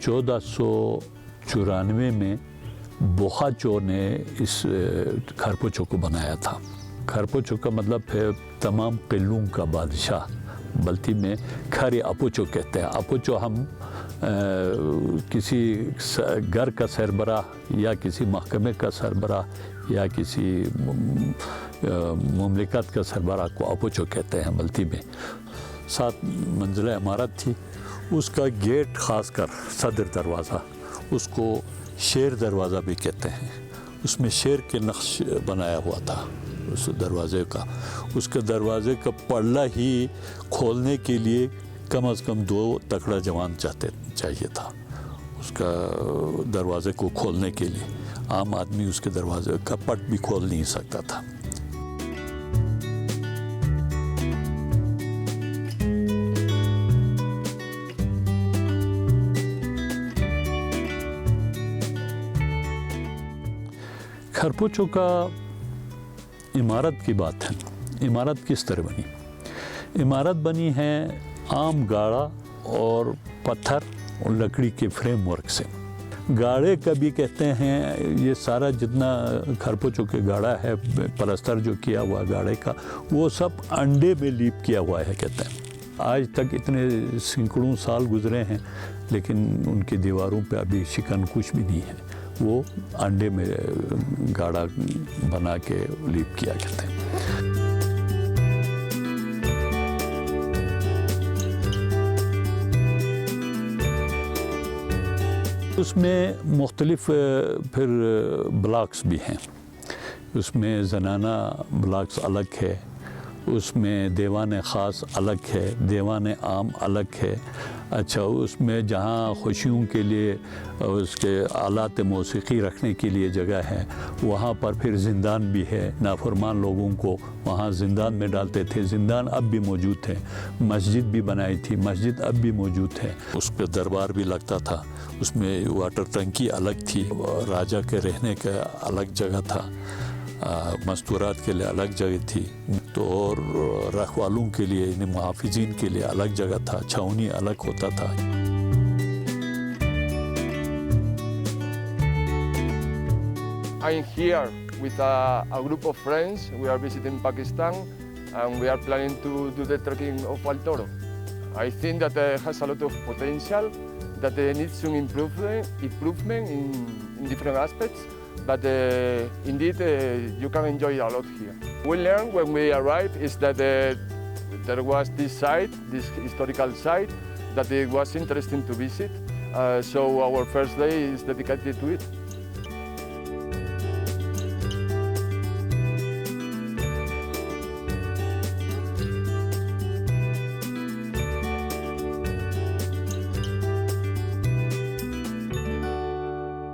1494 میں بوخاچو نے اس کھرپوچو کو بنایا تھا. کھرپوچو کا مطلب ہے تمام قلوں کا بادشاہ. بلتی میں کھری اپوچو کہتے ہیں. اپوچو ہم کسی گھر کا سربراہ یا کسی محکمے کا سربراہ یا کسی مملکت کا سربراہ کو اپوچو کہتے ہیں بلتی میں. 7 منزلہ عمارت تھی. اس کا گیٹ خاص کر صدر دروازہ اس کو شیر دروازہ بھی کہتے ہیں. اس میں شیر کے نقش بنایا ہوا تھا اس دروازے کا. اس کے دروازے کا پلڑا ہی کھولنے کے لیے کم از کم 2 تکڑا جوان چاہیے تھا اس کا دروازے کو کھولنے کے لیے. عام آدمی اس کے دروازے کا پٹ بھی کھول نہیں سکتا تھا. کھرپوچو کا عمارت کی بات ہے. عمارت کس طرح بنی؟ عمارت بنی ہے عام گاڑا اور پتھر اور لکڑی کے فریم ورک سے. گاڑے کا بھی کہتے ہیں یہ سارا جتنا کھرپوچو کے گاڑا ہے پلستر جو کیا ہوا گاڑے کا وہ سب انڈے میں لیپ کیا ہوا ہے کہتے ہیں. آج تک اتنے سینکڑوں سال گزرے ہیں لیکن ان کی دیواروں پہ ابھی شکن کچھ بھی نہیں ہے. وہ انڈے میں گاڑا بنا کے لیپ کیا کرتے ہیں. اس میں مختلف پھر بلاکس بھی ہیں. اس میں زنانہ بلاکس الگ ہے. اس میں دیوان خاص الگ ہے. دیوان عام الگ ہے. اچھا اس میں جہاں خوشیوں کے لیے اس کے آلات موسیقی رکھنے کے لیے جگہ ہے وہاں پر پھر زندان بھی ہے. نافرمان لوگوں کو وہاں زندان میں ڈالتے تھے. زندان اب بھی موجود ہے. مسجد بھی بنائی تھی. مسجد اب بھی موجود ہے. اس پہ دربار بھی لگتا تھا. اس میں واٹر ٹنکی الگ تھی. راجا کے رہنے کا الگ جگہ تھا. مستورات کے لیے الگ جگہ تھی. تو اور رکھوالوں کے لیے یعنی محافظین کے لیے الگ جگہ تھا. چھاؤنی الگ ہوتا تھا. I'm here with a group of friends. We are visiting Pakistan and we are planning to do the trekking of Al Toro. I think that it has a lot of potential, that it needs some improvement in different aspects. But indeed, you can enjoy a lot here. We learned when we arrived is that there was this site, this historical site, that it was interesting to visit. So our first day is dedicated to it.